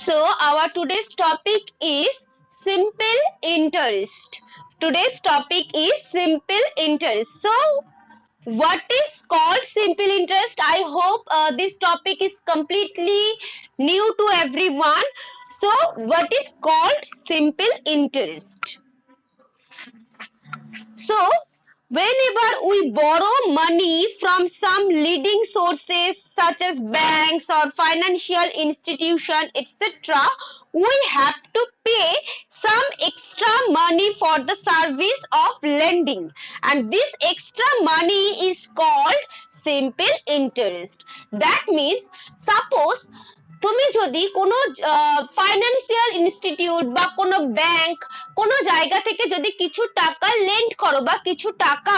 So our today's topic is simple interest. Today's topic is simple interest. So what is called simple interest? I hope this topic is completely new to everyone. So what is called simple interest? So whenever we borrow money from some leading sources such as banks or financial institution, etc., we have to pay some extra money for the service of lending, and this extra money is called simple interest. That means, suppose তুমি যদি কোনো financial institute বা কোনো bank কোনো জায়গা থেকে যদি কিছু টাকা লেন্ড করো বা কিছু টাকা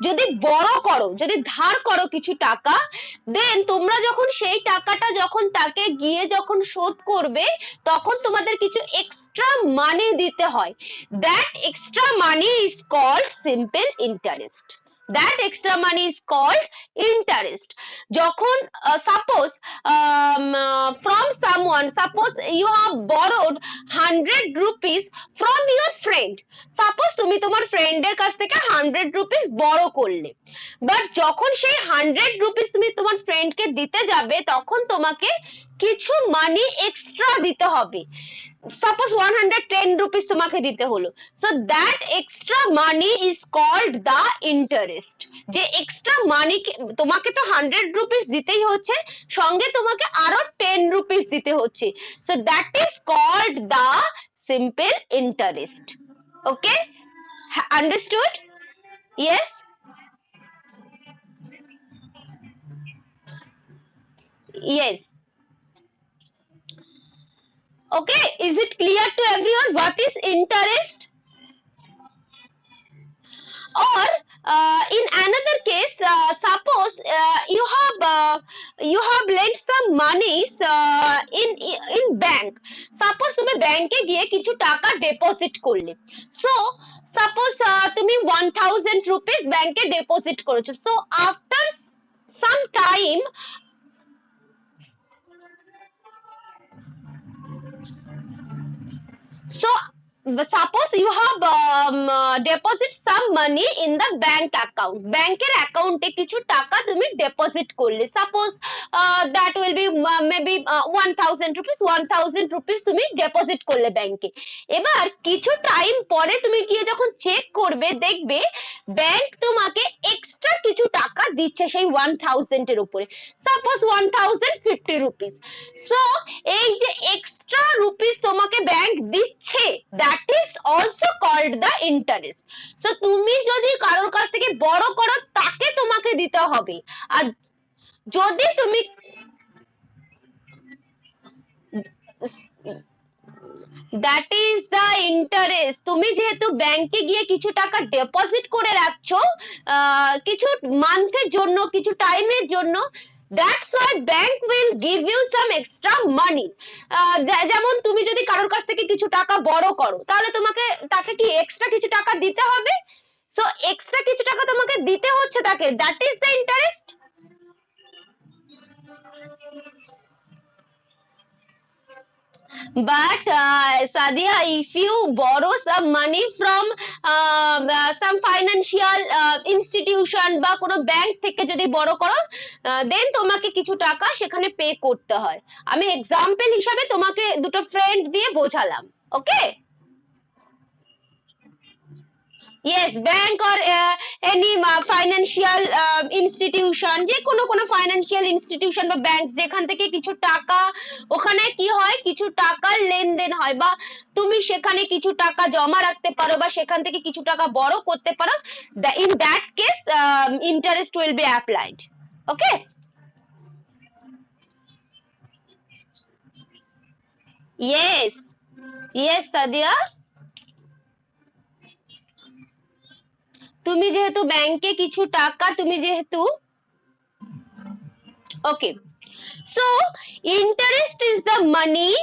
যদি বড় করো, যদি ধার করো কিছু টাকা, দেন তোমরা যখন সেই টাকাটা যখন তাকে গিয়ে যখন শোধ করবে তখন তোমাদের কিছু এক্সট্রা মানি দিতে হয়। That extra money is called simple interest. That extra money is called interest. যখন suppose from someone, suppose you have borrowed 100 rupees from your friend. Suppose তুমি তোমার ফ্রেন্ডের কাছ থেকে 100 rupees borrow করলে, বাট যখন সেই 100 rupees তুমি তোমার ফ্রেন্ডকে দিতে যাবে তখন তোমাকে কিছু মানি এক্সট্রা দিতে হবে। সাপোজ 110 rupees তোমাকে দিতে হলো, so that extra money is called the interest. যে এক্সট্রা মানি তোমাকে তো 100 rupees দিতেই হচ্ছে, সঙ্গে তোমাকে আরো 10 rupees দিতে হচ্ছে, so that is called the simple interest. Okay, understood? Yes, yes. Okay, is it clear to everyone what is interest? Or in another case, suppose you have lent some monies in bank. Suppose তুমি ব্যাংকে গিয়ে কিছু টাকা deposit করলে, so suppose তুমি 1000 rupees ব্যাংকে deposit করেছো, so after some time, so suppose you have deposit some money in the bank account. ব্যাংকের অ্যাকাউন্টে কিছু টাকা তুমি ডিপোজিট করলে, suppose that will be maybe 1000 rupees, 1000 rupees তুমি ডিপোজিট করলে ব্যাংকে। এবার কিছু টাইম পরে তুমি গিয়ে যখন চেক করবে দেখবে ব্যাংক তোমাকে এক্সট্রা কিছু টাকা দিচ্ছে সেই 1000 এর উপরে, সাপোজ 1050 rupees। সো এই যে এক্সট্রা রুপিস তোমাকে ব্যাংক দিচ্ছে, that is also called the interest. So তুমি যদি কারোর কাছ থেকে বড় করো তাকে তোমাকে দিতে হবে, আর যদি তুমি দ্যাট ইজ দ্য ইন্টারেস্ট। তুমি যেহেতু ব্যাংকে গিয়ে কিছু টাকা ডিপোজিট করে রাখছো কিছু মান্থের জন্য, কিছু টাইমের জন্য, that's why bank will give you some extra money. যেমন তুমি যদি কারোর কাছ থেকে কিছু টাকা বড় করো তাহলে তোমাকে তাকে কি এক্সট্রা কিছু টাকা দিতে হবে, সো এক্সট্রা কিছু টাকা তোমাকে দিতে হচ্ছে তাকে, that is the interest. But Sadia, if you borrow some money from some financial institution বা কোনো ব্যাংক থেকে যদি বড় করো, দেন তোমাকে কিছু টাকা সেখানে পে করতে হয়। আমি এক্সাম্পল হিসাবে তোমাকে দুটো ফ্রেন্ড দিয়ে বোঝালাম। ওকে, yes, bank or any financial institution, যে কোনো financial institution বা ব্যাংক যেখান থেকে কিছু টাকা, ওখানে কি হয় কিছু টাকার লেনদেন হয়, বা তুমি সেখানে কিছু টাকা জমা রাখতে পারো বা সেখান থেকে কিছু টাকা বড় করতে পারো, in that case interest will be applied. Okay, yes, yes Sadia, তুমি যেহেতু ব্যাংকে কিছু টাকা তুমি যেহেতু, okay, so interest is the money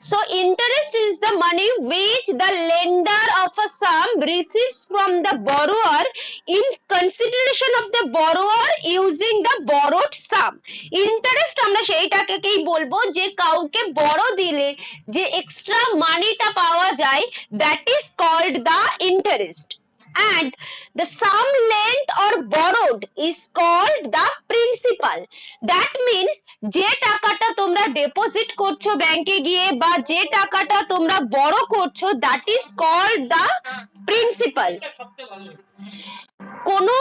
So interest is the money which the lender of a sum receives from the borrower in consideration of the borrower using the borrowed sum. Interest আমরা সেইটাকেই বলবো যে কাউকে বড় দিলে যে extra মানিটা পাওয়া যায়, that is called the interest. And the sum lent or borrowed is called the principal. That means যে টাকাটা তোমরা ডিপোজিট করছো ব্যাংকে গিয়ে বা যে টাকাটা তোমরা বড় করছো, that is called the principal. কোনো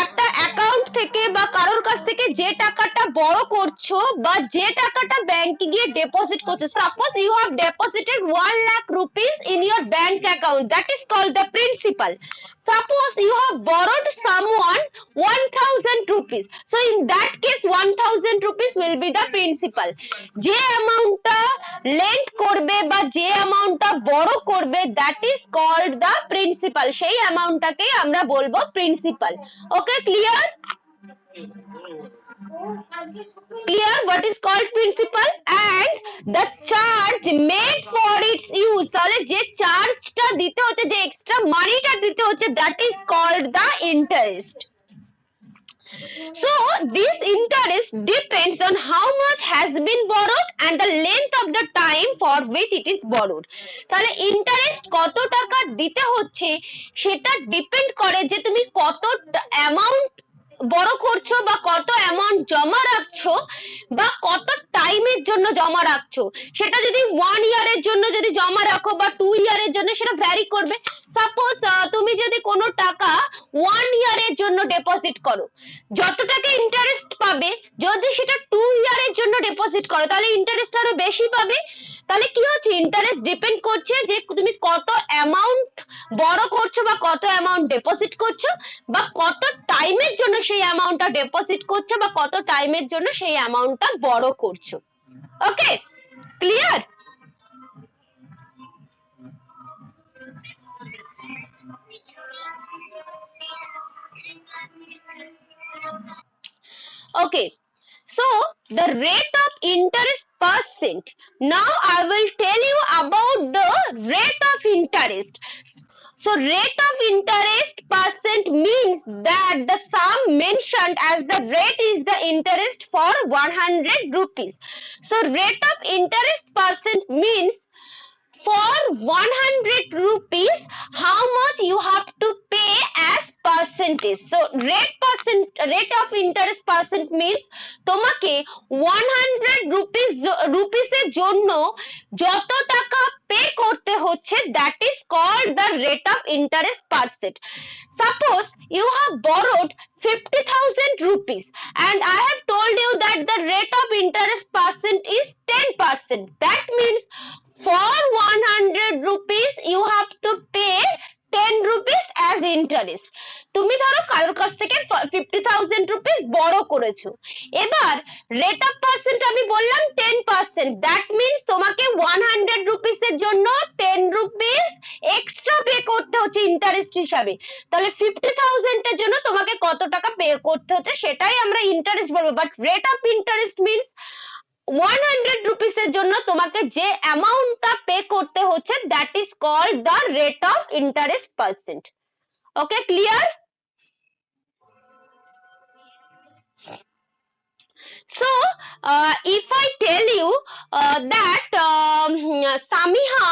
একটা অ্যাকাউন্ট থেকে বা কারোর কাছ থেকে যে টাকাটা বড় করছো বা যে টাকাটা ব্যাংকে গিয়ে ডিপোজিট করছো, suppose you have deposited 1 lakh rupees in your bank account, that is called the principal. Suppose you have borrowed someone 1000 rupees, so in that case 1000 rupees will be the principal. যে অ্যামাউন্টটা lend করবে বা যে অ্যামাউন্টটা বড় করবে, that is called the principal. সেই অ্যামাউন্টটাকেই আমরা বলবো principal. Okay, clear? Clear what is called principal? And the charge made for its use, তাহলে যে চার্জটা দিতে হচ্ছে, যে এক্সট্রা মানিটা দিতে হচ্ছে, that is called the interest. So this interest depends on how much has been borrowed and the length of the time for which it is borrowed. তাহলে interest কত টাকা দিতে হচ্ছে সেটা ডিপেন্ড করে যে তুমি কত অ্যামাউন্ট বড় করছো বা কত অ্যামাউন্ট জমা রাখছো বা কত টাইমের জন্য জমা রাখছো। সেটা যদি 1 ইয়ারের জন্য যদি জমা রাখো বা 2 ইয়ারের জন্য, সেটা ভ্যারি করবে। সাপোজ তুমি যদি কোনো টাকা 1 ইয়ারের জন্য ডিপোজিট করো, যত টাকা ইন্টারেস্ট পাবে, যদি সেটা 2 ইয়ারের জন্য ডিপোজিট করো তাহলে ইন্টারেস্ট আরো বেশি পাবে। তাহলে কি হচ্ছে, ইন্টারেস্ট ডিপেন্ড করছে যে তুমি কত অ্যামাউন্ট বড় করছো বা কত অ্যামাউন্ট ডিপোজিট করছো বা কত টাইমের জন্য সেই অ্যামাউন্টটা ডিপোজিট করছো বা কত টাইমের জন্য সেই অ্যামাউন্টটা বড় করছো। ওকে, clear? Okay, so the rate of interest percent. Now I will tell you about the rate of interest. So rate of interest percent means that the sum mentioned as the rate is the interest for 100 rupees. So rate of interest percent means for 100 rupees how much you have to pay as percentage. So rate of interest percent means তোমাকে 100 rupees এর জন্য যত টাকা pay করতে হচ্ছে, that is called the rate of interest percent. Suppose you have borrowed 50,000 rupees and I have told you that the rate of interest percent is 10%. That means for 100 rupees you have to pay 10 rupees as interest. তুমি ধরো কারোর কাছ থেকে 50,000 rupees বড় করেছো, এবার rate of percent আমি বললাম 10%, দ্যাট মিন্স তোমাকে 100 rupees এর জন্য 10 rupees এক্সট্রা পে করতে হচ্ছে ইন্টারেস্ট হিসাবে। তাহলে 50,000 এর জন্য তোমাকে কত টাকা পে করতে হচ্ছে সেটাই আমরা ইন্টারেস্ট বলবো। But rate of interest means 100 rupees এর জন্য তোমাকে যে অ্যামাউন্টটা পে করতে হচ্ছে, that is called the rate of interest percent. Okay, clear? So if I tell you that Samiha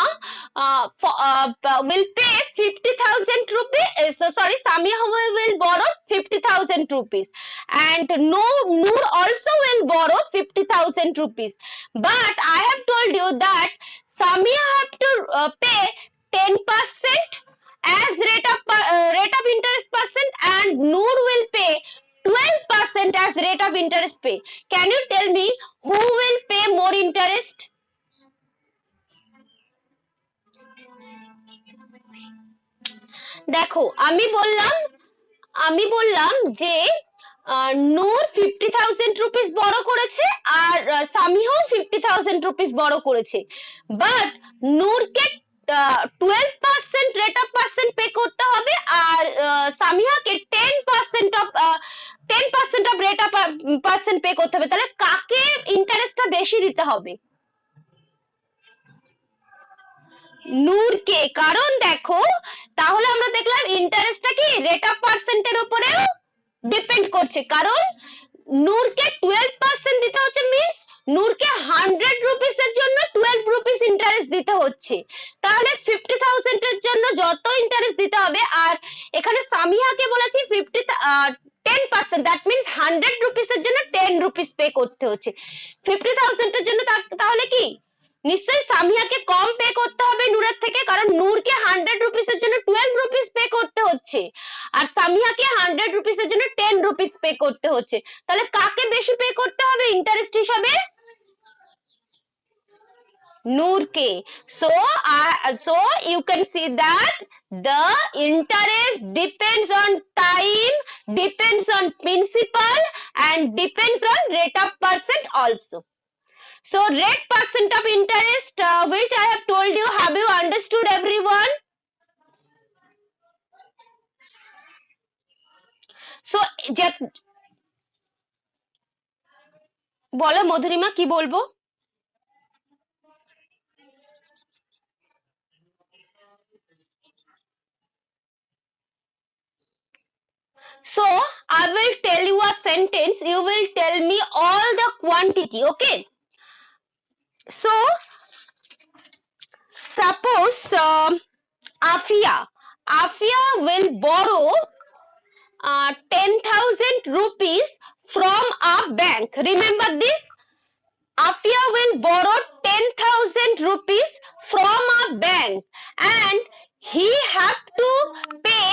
will pay 50,000 rupees, sorry, Samiha will borrow 50,000 rupees and Noor also will borrow 50,000 rupees, but I have told you that Samiha have to pay 10% as rate of interest percent and Noor will pay 12% as rate of interest pay. Can you tell me who will pay more interest? দেখো আমি বললাম যে নূর 50,000 rupees বড় করেছে আর সামিহাও 50,000 rupees বড় করেছে, but নূরকে 12% rate of percent pay করতে হবে আর সামিহাকে 10% of rate of percent pay করতে হবে। তাহলে কাকে ইন্টারেস্টটা বেশি দিতে হবে? নূরকে, কারণ দেখো তাহলে আমরা দেখলাম ইন্টারেস্টটা কি রেট অফ পার্সেন্টের উপরেও ডিপেন্ড করছে, কারণ নূরকে 12% দিতে হচ্ছে, মিন্স নূরকে 100 রুপিস এর জন্য 12 রুপিস ইন্টারেস্ট দিতে হচ্ছে, তাহলে 50,000 এর জন্য যত ইন্টারেস্ট দিতে হবে, আর এখানে সামিহাকে বলেছি 10%, দ্যাট মিন্স 100 রুপিস এর জন্য 10 রুপিস পে করতে হচ্ছে। 50,000 এর জন্য তাহলে কি নিশ্চয়ই সামিয়াকে কম পে করতে হবে নূরের থেকে, কারণ নূরকে 100 রুপিসের জন্য 12 রুপিস পে করতে হচ্ছে, আর সামিয়াকে 100 রুপিসের জন্য 10 রুপিস পে করতে হচ্ছে, তাহলে কাকে বেশি পে করতে হবে ইন্টারেস্ট হিসাবে? নূরকে। So you can see that the interest depends on time, depends on principal, and depends on rate of percent also. So rate percent of interest, which I have told you, have you understood everyone? So বলো মধুরিমা কি বলবো? So I will tell you a sentence, you will tell me all the quantity, okay? So suppose Afia will borrow 10,000 rupees from a bank. Remember this? Afia will borrow 10,000 rupees from a bank and he have to pay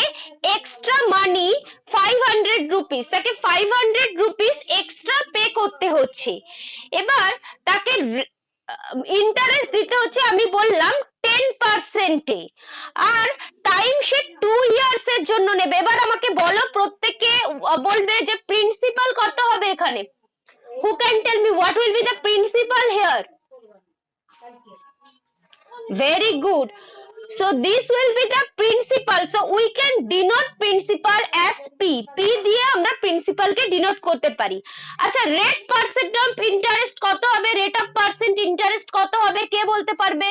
extra money 500 rupees. তাকে 500 rupees extra pay করতে হচ্ছে। এবার তাকে interest দিতে হচ্ছে আমি বললাম 10% এ, আর time সে 2 years এর জন্য নেবে। এবার আমাকে বলো, প্রত্যেকে বলবে যে প্রিন্সিপাল কত হবে এখানে। Who can tell me what will be the principal here? Very good. So this will be the principal. So we can denote principal as P. P দিয়ে আমরা প্রিন্সিপাল কে ডিনোট করতে পারি। আচ্ছা, রেট পার্সেন্ট অফ ইন্টারেস্ট কত হবে? Rate of percent interest কত হবে কে বলতে পারবে?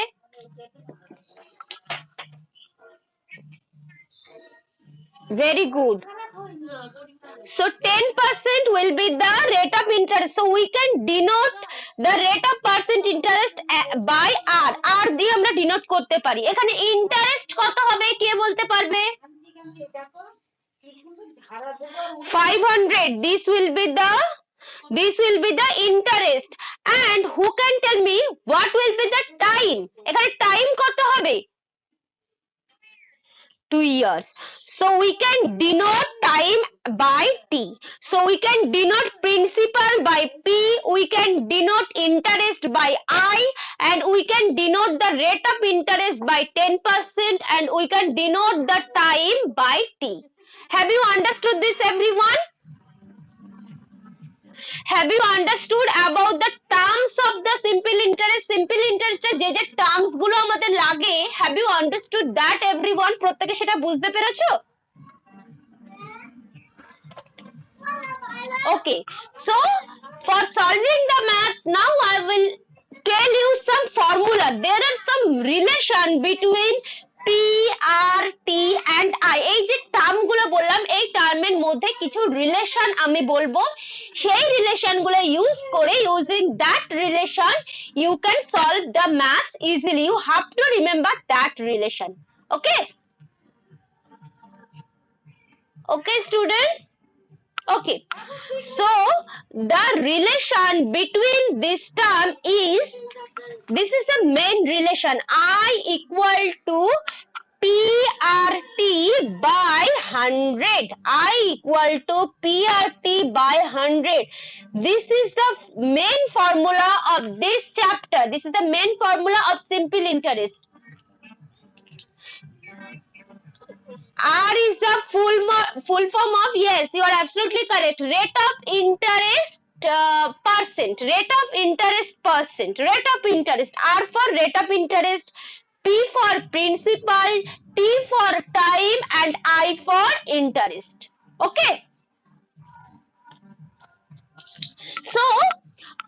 Very good. So 10% will be the rate of interest. So we can denote the rate of percent interest by R. R দিয়ে আমরা ডিনোট করতে পারি। এখানে ইন্টারেস্ট কত হবে কে বলতে পারবে? 500. This will be the interest. And who can tell me what will be the time? এখানে টাইম কত হবে? 2 years. So we can denote time by T. So we can denote principal by P, we can denote interest by I, and we can denote the rate of interest by 10%, and we can denote the time by T. Have you understood this, everyone? Have you understood about the terms of the simple interest? Simple interest যে যে terms গুলো আমাদের লাগে, have you understood that, everyone? প্রত্যেকে সেটা বুঝতে পেরেছো? Okay, so for solving the maths, now I will tell you some formula. There are some relation between P, R, T and I. এই যে টার্ম গুলো বললাম, এই টার্মের মধ্যে কিছু রিলেশন আমি বলবো, সেই রিলেশন গুলো ইউজ করে, using that relation you can solve the maths easily. You have to remember that relation. Okay? Okay, students? Okay, so the relation between this term is, this is the main relation, I equal to PRT by 100. I equal to PRT by 100. This is the main formula of this chapter. This is the main formula of simple interest. R is the full form of, yes, you are absolutely correct, rate of interest percent, rate of interest percent, rate of interest, R for rate of interest, P for principal, T for time, and I for interest. Okay, so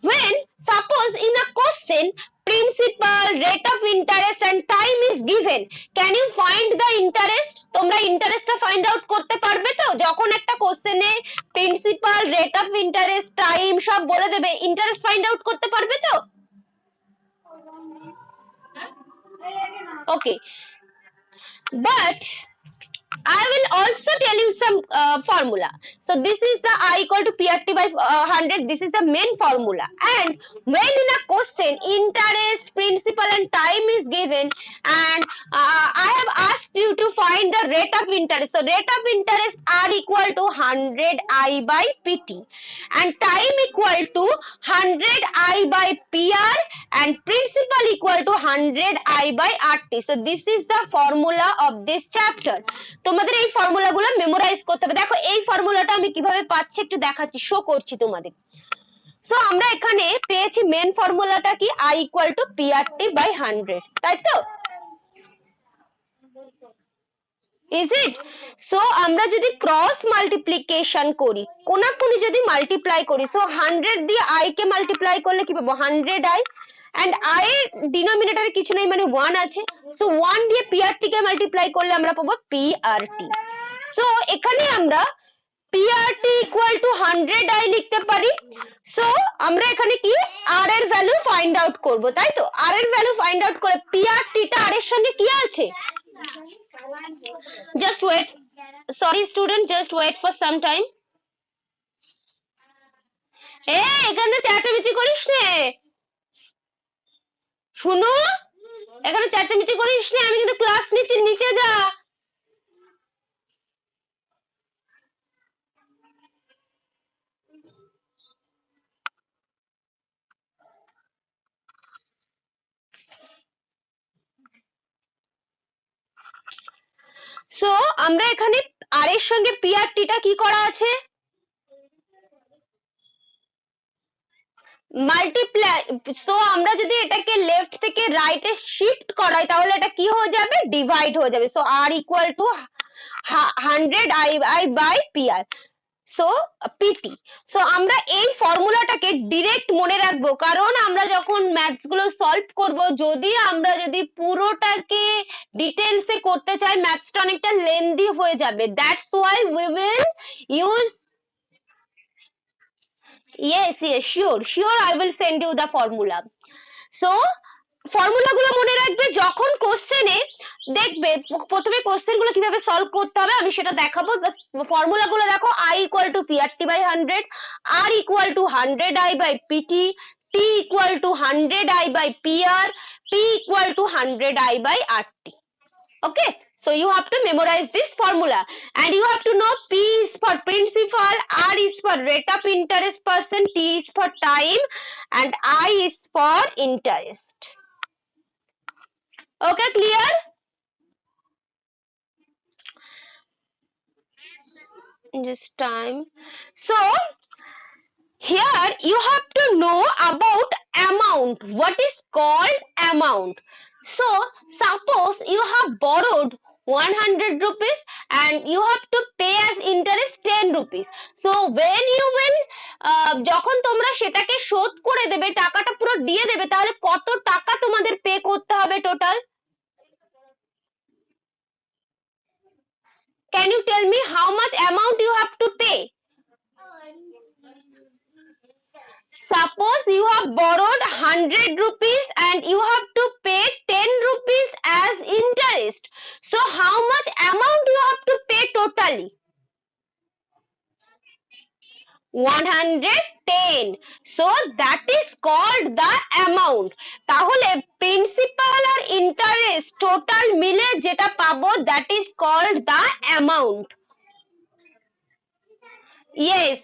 when suppose in a question principal, rate of interest and time is question, can you find the interest? তোমরা ইন্টারেস্টটা find out করতে পারবে তো? যখন একটা কোশ্চেনে principal, rate of interest, time সব বলে দেবে, ইন্টারেস্ট ফাইন্ড আউট করতে পারবে তো? ওকে, but I will also tell you some formula. So this is the I equal to PRT by 100. This is the main formula. And when in a question interest, principal and time is given, and I have asked you to find the rate of interest. So rate of interest are equal to 100 I by PT, and time equal to 100 I by PR, and principal equal to 100 I by RT. So this is the formula of this chapter. তোমাদের এই ফর্মুলাগুলো memorise করতে হবে। দেখো এই ফর্মুলাটা আমি কিভাবে পাচ্ছি একটু দেখাচ্ছি, শো করছি তোমাদের। সো আমরা এখানে পেয়েছি মেন ফর্মুলাটা কি, I equal to PRT by 100, তাই তো? Is it? So আমরা যদি ক্রস মাল্টিপ্লিকেশন করি, কোনাকুনি যদি মাল্টিপ্লাই করি, সো 100 দিয়ে I কে মাল্টিপ্লাই করলে কি পাবো, 100I, and I এর ডিনোমিনেটরে কিছু নেই মানে 1 আছে, সো 1 দিয়ে PRT কে মাল্টিপ্লাই করলে আমরা পাবো PRT। সো এখানে আমরা PRT equal to 100I লিখতে পারি। সো আমরা এখানে কি R এর ভ্যালু ফাইন্ড আউট করব, তাই তো? R এর ভ্যালু ফাইন্ড আউট করে PRT টা R এর সঙ্গে কি আছে, just wait, sorry student, just wait for some time। এখানে চেঁচামেচি করিস নে, শুনো, এখানে চেঁচামেচি করিস নে, আমি কিন্তু ক্লাস নিচ্ছি, নিচে যা। সো আমরা এখানে আর এর সঙ্গে PRT টা কি করা আছে, মাল্টিপ্লাই। সো আমরা যদি এটাকে লেফট থেকে রাইটে শিফট করাই তাহলে এটা কি হয়ে যাবে, ডিভাইড হয়ে যাবে। So R equal to 100 I by PR, so PT। So আমরা এই ফর্মুলাটাকে ডিরেক্ট মনে রাখবো, কারণ আমরা যখন ম্যাথস গুলো সলভ করব, যদি পুরোটাকে ডিটেলসে করতে চাই, ম্যাথসটা অনেকটা লেন্দি হয়ে যাবে। That's why we will use, yes sure I will send you the formula। so formula গুলো মনে রাখবে, যখন কোশ্চেনে দেখবে প্রথমে কোশ্চেন গুলো কিভাবে সলভ করতে হবে আমি সেটা দেখাবো। ফর্মুলা গুলো দেখো, I equal to PRT by 100, R equal to 100I by PT, T equal to 100I by PR, P equal to 100I by RT। Okay, so you have to memorize this formula, and you have to know P is for principal, R is for rate of interest percent, T is for time, and I is for interest। Okay, clear? Just time। So here you have to know about amount, what is called amount। So suppose you have borrowed 100 rupees and you have to pay as interest 10 rupees। So when you will যখন তোমরা সেটাকে শোধ করে দেবে, টাকাটা পুরো দিয়ে দেবে, তাহলে কত টাকা তোমাদের পে করতে হবে total? Can you tell me how much amount you have to pay? Suppose you have borrowed 100 rupees and you have to pay 10 rupees as interest. So how much amount you have to pay totally? 110। So that is called the amount। তাহলে principal আর interest total মিলে যেটা পাবো, that is called the amount। yes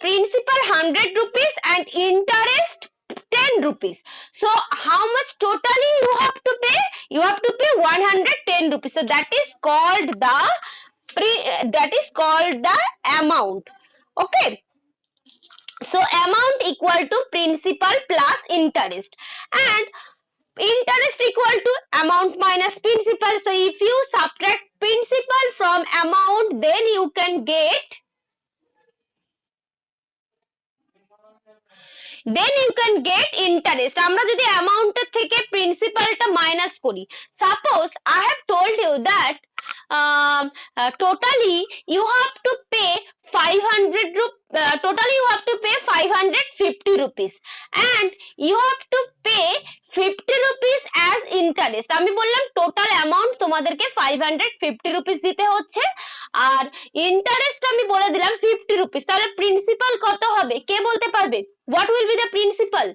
principal 100 rupees and interest 10 rupees। So how much totally you have to pay? You have to pay 110 rupees। So that is called the amount। Okay, so amount equal to principal plus interest, and interest equal to amount minus principal। So if you subtract principal from amount, then you can get then you can get interest. আমরা যদি amount থেকে প্রিন্সিপালটা minus করি, suppose I have told you that totally you have to pay 550 rupees and you have to pay 50 rupees as interest. আমি বললাম total amount তোমাদেরকে 550 rupees দিতে হচ্ছে আর interest আমি বলে দিলাম 50 rupees। তাহলে প্রিন্সিপাল কত হবে কে বলতে পারবে? What will be the principal?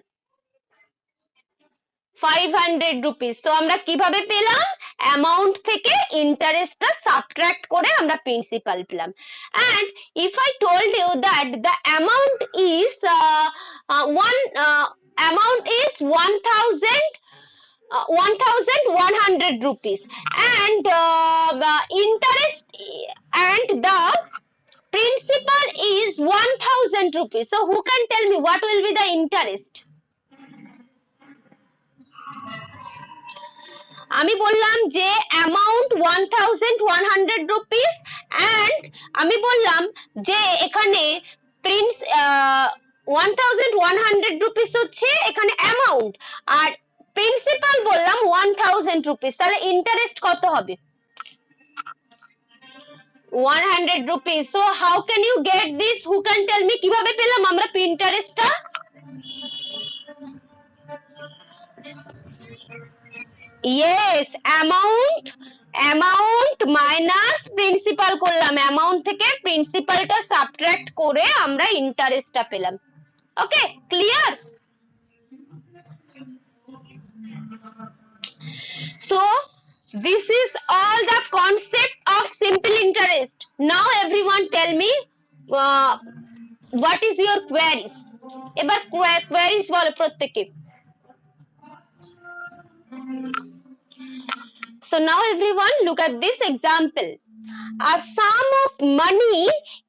500 rupees। তো আমরা কিভাবে পেলাম? অ্যামাউন্ট থেকে ইন্টারেস্টটা সাবট্রাক্ট করে আমরা প্রিন্সিপাল পেলাম। and if I told you that the amount is 1100 rupees and the interest and the principal is 1000 rupees, so who can tell me what will be the interest? আমি বললাম যে amount 1100 rupees and আমি বললাম যে এখানে 1100 rupees হচ্ছে এখানে amount আর principal বললাম 1000 rupees। তাহলে ইন্টারেস্ট কত হবে? 100 rupees। so how can you get this? who can tell me কিভাবে পেলাম আমরা ইন্টারেস্টটা? yes, amount minus প্রিন্সিপাল করলাম, অ্যামাউন্ট থেকে প্রিন্সিপালটা সাবট্রাক্ট করে আমরা ইন্টারেস্টটা পেলাম। ওকে, clear? so this is all the concept of simple interest. now everyone tell me what is your queries? এবার queries বলো প্রত্যেকে। so now everyone look at this example. a sum of money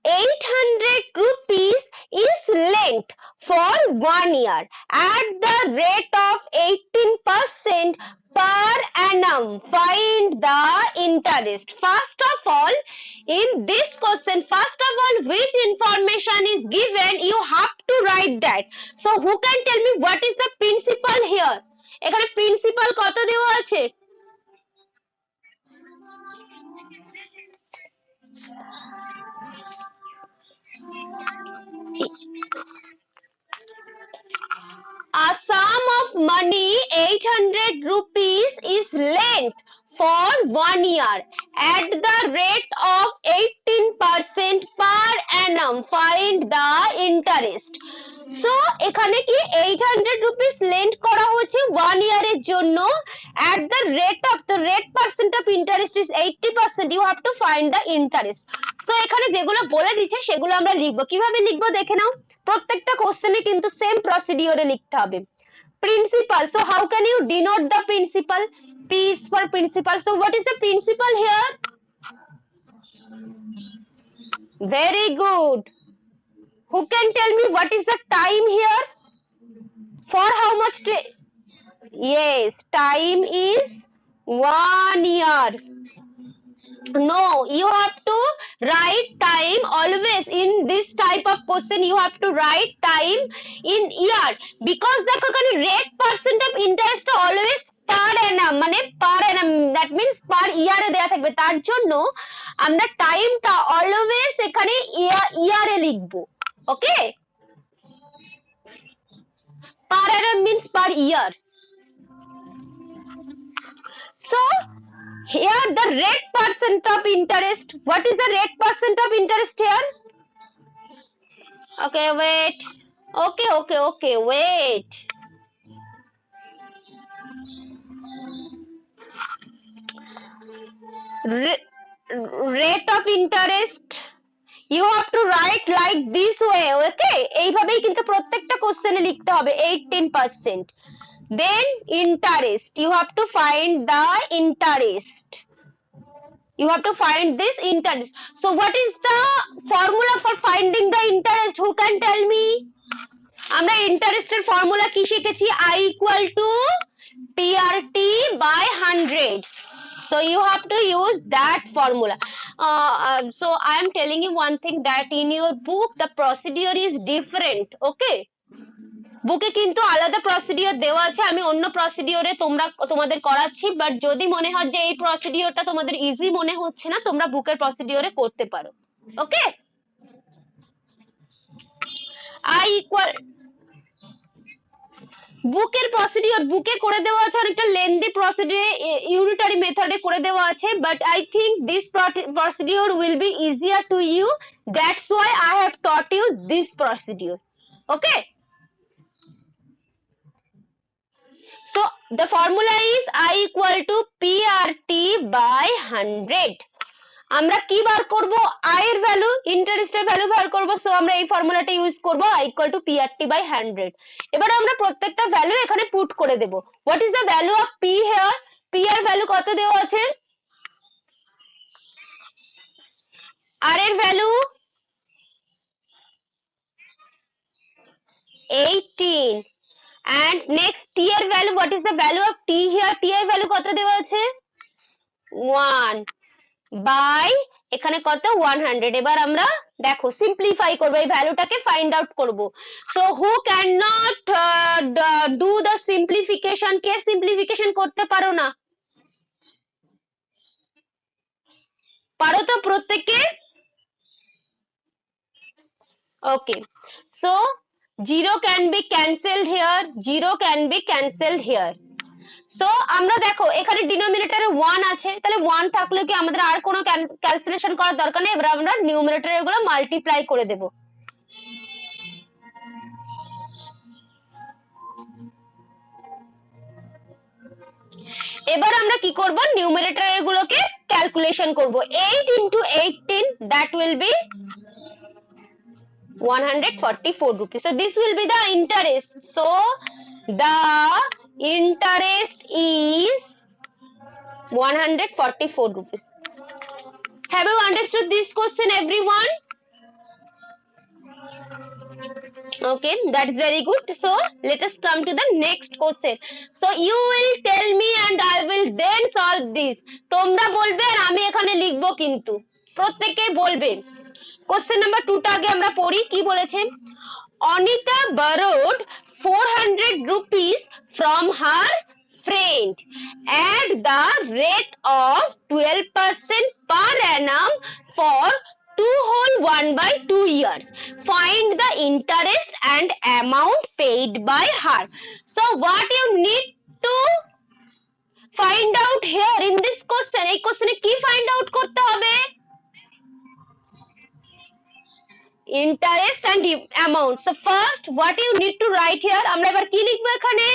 800 rupees is lent for 1 year at the rate of 18% per annum. Find the interest. First of all, in this question, first of all, which information is given, you have to write that. So who can tell me what is the principal here? এখানে principal কত দেওয়া আছে? a sum of money 800 rupees is lent for 1 year at the rate of 18% per annum. Find the interest. so এখানে কি 800 rupees lent করা হয়েছে 1 year এর জন্য at the rate of the rate percent of interest is 80%. you have to find the interest. so এখানে যেগুলো বলে দিচ্ছে সেগুলো আমরা লিখবো। কিভাবে লিখবো দেখে নাও। প্রত্যেকটা কোশ্চেনে কিন্তু সেম প্রসিডিওরে লিখতে হবে। Principal, so how can you denote the principal? P is for principal. so what is the principal here? very good. who can tell me what is the time here? for how much day? yes, time is 1 year. no, you have to write time always in this type of question. you have to write time in year because the rate percent of interest always per annum, মানে per annum, that means per year এ দেয়া থাকবে। তার জন্য আমরা টাইমটা always এখানে ইয়ারে লিখবো। ওকে, per annum means per year. so here the rate percent of interest, what is the rate percent of interest here? okay, wait. okay, wait. rate of interest you have to write like this way. okay, এইভাবেই কিন্তু প্রত্যেকটা কোশ্চেনে লিখতে হবে 18%। then interest, you have to find the interest. you have to find this interest. so what is the formula for finding the interest? who can tell me? আমরা ইন্টারেস্টের formula কি শিখেছি? I equal to PRT by 100. so you have to use that formula. so I am telling you one thing that in your book the procedure is different. okay, বুকে কিন্তু আলাদা procedure দেওয়া আছে, আমি অন্য প্রসিডিওরে তোমাদের করাচ্ছি, বাট যদি মনে হয় যে এই প্রসিডিওরটা তোমাদের ইজি মনে হচ্ছে না, তোমরা বুকের প্রসিডিওরে করতে পারো। ওকে, আই ইকুয়াল বুকের প্রসিডিওর বুকে করে দেওয়া আছে, অনেকটা লেন্দি প্রসিডিওরে ইউনিটারি মেথডে করে দেওয়া আছে, but I think this procedure will be easier to you, that's why I have taught you this procedure. Okay, so the formula is I equal to PRT by 100. আমরা কি বার করব, I এর value, ইন্টারেস্টের value বার করব, so আমরা এই ফর্মুলাটা use করব I equal to PRT by 100। এবার আমরা প্রত্যেকটা ভ্যালু এখানে পুট করে দেব। What is the value of P here? P এর ভ্যালু কত দেওয়া আছে? R এর ভ্যালু 18, and next T এর value, what is the value of T here? T এর ভ্যালু কত দেওয়া আছে? 1 বাই এখানে কত 100। এবার আমরা দেখো সিম্পলিফাই করব, এই ভ্যালুটাকে ফাইন্ড আউট করব। So who can not do the simplification? কে সিম্পলিফিকেশন করতে পারো না? পারো তো প্রত্যেকে? Okay, so 0 can be cancelled here, 0 can be cancelled here. So আমরা দেখো এখানে ডিনোমিনেটরে 1 আছে, তাহলে 1 থাকলে কি আমাদের আর কোনো ক্যালকুলেশন করার দরকার নেই। এবার আমরা নিউমারেটরে এগুলো মাল্টিপ্লাই করে দেব। এবার আমরা কি করব, নিউমারেটর এগুলোকে ক্যালকুলেশন করব। 8 into 18, that will be 144 rupees. So this will be the interest. So the interest is 144 rupees. Have you understood this question, everyone? Okay, that's very good. So let us come to the next question. So you will tell me and I will then solve this. তোমরা বলবে আর আমি এখানে লিখবো, কিন্তু প্রত্যেকে বলবে। Question number 2 টা আগে আমরা পড়ি, কি বলেছে? Anita borrowed 400 rupees from her friend at the rate of 12% per annum for 1/2 years. Find the interest and amount paid by her. So what you need to find out here in this question, এই কোশ্চেনে কি find out করতে হবে? Interest and amount. So first what you need to write here, আমরা এবার কি লিখবো এখানে?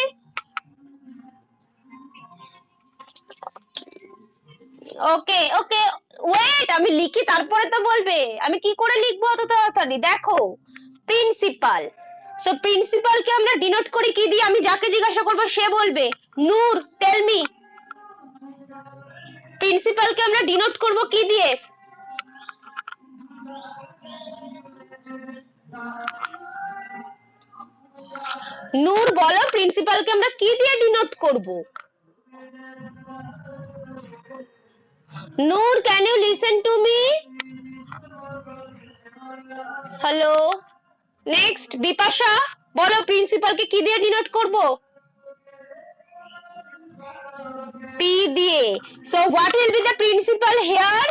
ওকে ওকে, ওয়েট, আমি লিখি তারপরে তো বলবে। আমি কি করে লিখবো অত তাড়াতাড়ি? দেখো, প্রিন্সিপাল। সো প্রিন্সিপাল কে আমরা ডিনোট করি কি দিয়ে? আমি যাকে জিজ্ঞাসা করব সে বলবে। নূর, টেল মি, প্রিন্সিপাল কে আমরা ডিনোট করব কি দিয়ে? নূর বলো, প্রিন্সিপাল কে আমরা কি দিয়ে ডিনোট করব? Noor, can you listen to me? Hello. Next, Bipasha, বলো প্রিন্সিপাল কে কি দিয়ে ডিনোট করব? P দিয়ে। So what will be the principal here?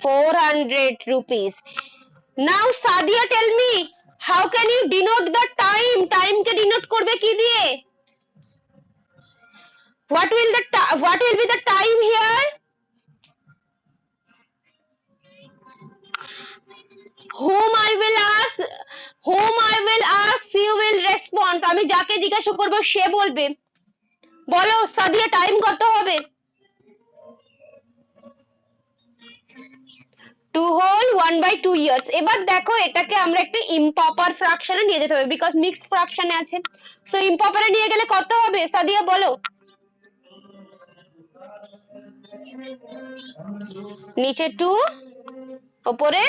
400 rupees. Now Sadia, tell me, how can you denote the time? Time K denote করবে কি দিয়ে? What will be the time here? Whom I will ask, you will respond. আমি যাকে জিজ্ঞাসা করব সে বলবে। বলো Sadia, time কত হবে? 2 whole 1/2 years. এবার দেখো এটাকে আমরা একটা ইম্প্রপার ফ্র্যাকশনে নিয়ে যেতে হবে, বিকজ মিক্সড ফ্র্যাকশনে আছে। সো ইম্প্রপারে নিয়ে গেলে কত হবে সাদিয়া বলো? নিচে 2, উপরে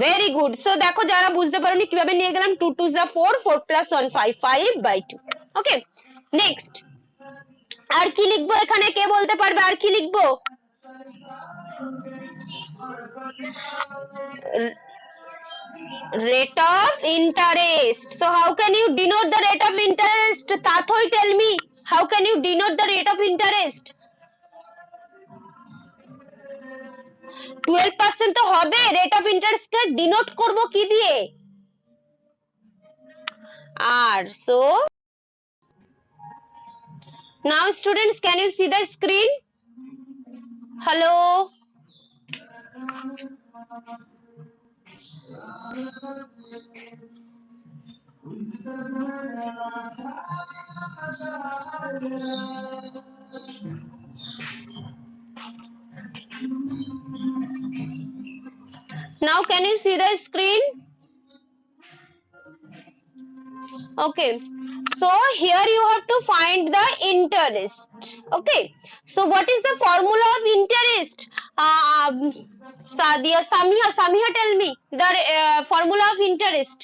ভেরি গুড। সো দেখো যারা বুঝতে পারোনি কিভাবে নিয়ে গেলাম, 2 2 যা 4, 4 + 1 5, 5/2। ওকে, নেক্সট আর কি লিখবো এখানে? কে বলতে পারবে আর কি লিখবো? Rate of interest. So how can you denote the rate of interest? Tathoi, tell me. How can you denote the rate of interest? 12% তো হবে, rate of interest K denote করব কি দিয়ে? আর so now students, can you see the screen? Hello. Now can you see the screen? Okay, so here you have to find the interest. Okay, so what is the formula of interest? Samiha, tell me the formula of interest.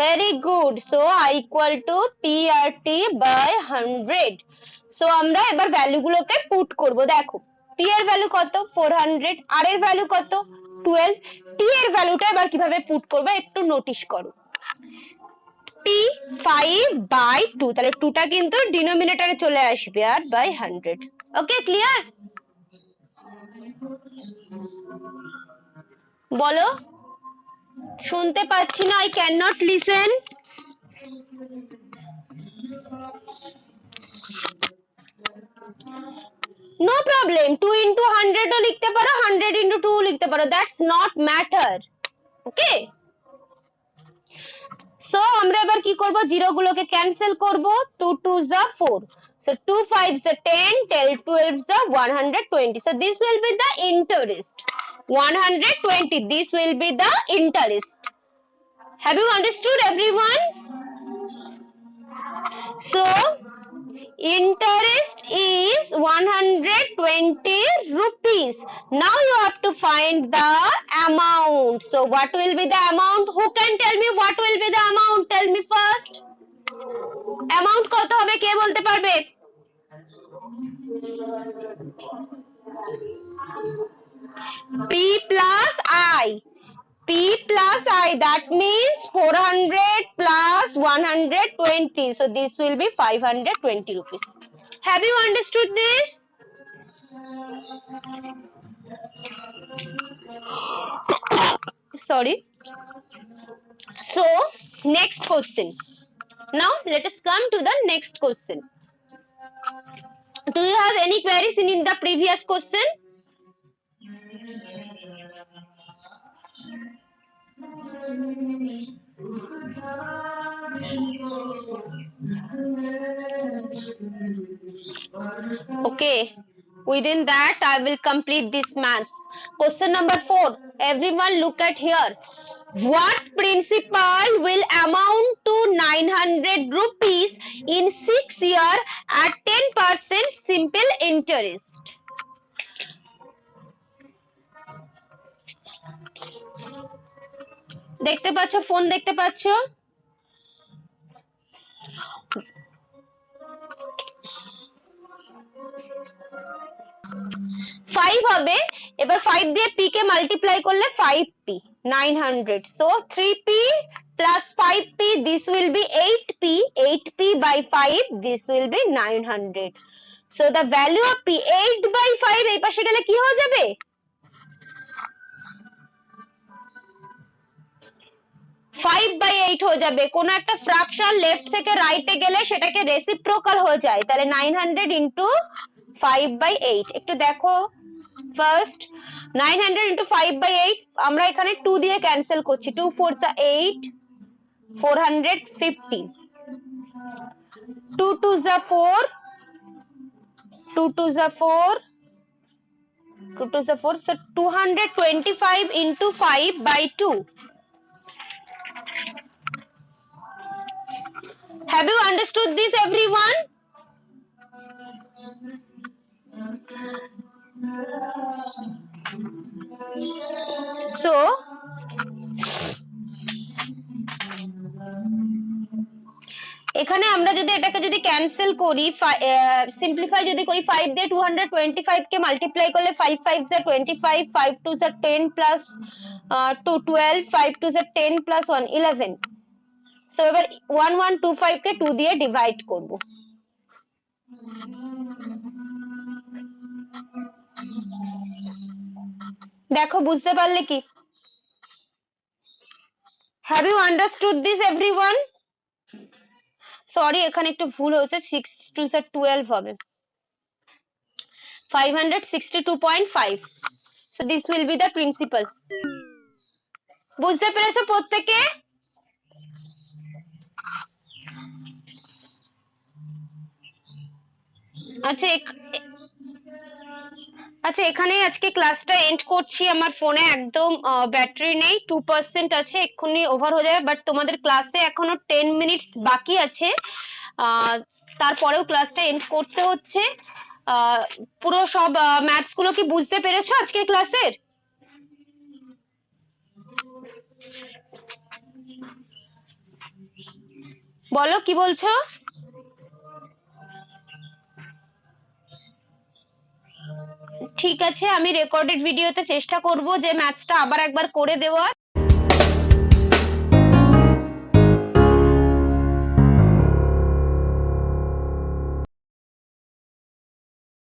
Very good. So I equal to PRT by 100. So আমরা এবার value গুলোকে put করব। দেখো P এর value কত 400, R এর value কত 12, T এর ভ্যালুটা এবার কিভাবে পুট করব একটু নোটিস করো। T 5 by 2, তাহলে 2 টা কিন্তু ডিনোমিনেটরে চলে আসবে আর by 100। Okay, clear? বলো, শুনতে পাচ্ছি না, I cannot listen. No problem, 2 into 100 ও লিখতে পারো, 100 into 2 লিখতে পারো, that's not matter. Okay, so আমরা এবার কি করব, জিরো গুলোকে ক্যান্সেল করব। 2 2s are 4, so 2 5s are 10, 10 12s are 120, so this will be the interest 120, this will be the interest. Have you understood everyone? So interest is 120 rupees. Now you have to find the amount. So what will be the amount? Who can tell me what will be the amount? Tell me first. Amount কত হবে কে বলতে পারবে? P plus I. P plus I, that means 400 plus 120. So this will be 520 rupees. Have you understood this? Sorry. So next question. Now let us come to the next question. Do you have any queries in the previous question? Okay, within that I will complete this maths. Question number 4. Everyone look at here. What principal will amount to 900 rupees in 6 years at 10% simple interest? দেখতে পাচ্ছ, phone দেখতে পাচ্ছ? 5 হবে, এবার 5 দিয়ে p কে multiply করলে 5p 900, so 3p plus 5p, this will be 8p, 8p by 5, this will be 900. So the value of p 8 by 5 এই পাশে গেলে কি হয়ে যাবে? 5 by 8 হয়ে যাবে। কোন একটা ফ্র্যাকশন লেফট থেকে রাইটে গেলে সেটাকে রেসিপ্রোকাল হয়ে যায়, তাহলে 900 into 5 by 8। একটু দেখো ফার্স্ট, 900 into 5 by 8 আমরা এখানে 2 দিয়ে ক্যান্সেল করছি, 2 4s are 8, 450, 2 2s are 4, 2 2s are 4, 2 2s are 4, so 225 into 5 by 2. Have you understood this, everyone? So এখানে আমরা যদি এটাকে যদি ক্যান্সেল করি, সিম্পলিফাই যদি করি, 5 দিয়ে 225 কে মাল্টিপ্লাই করলে 5 5 যা 25, 5 2 যা 10 প্লাস 2 12, 5 2 যা 10 প্লাস 1 11। সো এবার 1125 কে 2 দিয়ে ডিভাইড করব। দেখো বুঝতে পারলে কি? Have you understood this everyone? Sorry, এখানে একটু ভুল হয়েছে, 6 2 যা 12 হবে, 562.5। So this will be the principal. বুঝতে পেরেছো প্রত্যেকে? আচ্ছা আচ্ছা, এখানে আজকে ক্লাসটা এন্ড করছি। আমার ফোনে একদম ব্যাটারি নেই, 2% আছে, এক্ষুনি ওভার হয়ে যাবে। বাট তোমাদের ক্লাসে এখনো 10 মিনিটস বাকি আছে, তারপরেও ক্লাসটা এন্ড করতে হচ্ছে। পুরো সব ম্যাথস গুলো কি বুঝতে পেরেছো আজকের ক্লাসের? বলো কি বলছো? ঠিক আছে, আমি রেকর্ডেড ভিডিওতে চেষ্টা করব যে ম্যাথসটা আবার একবার করে দেওয়ার।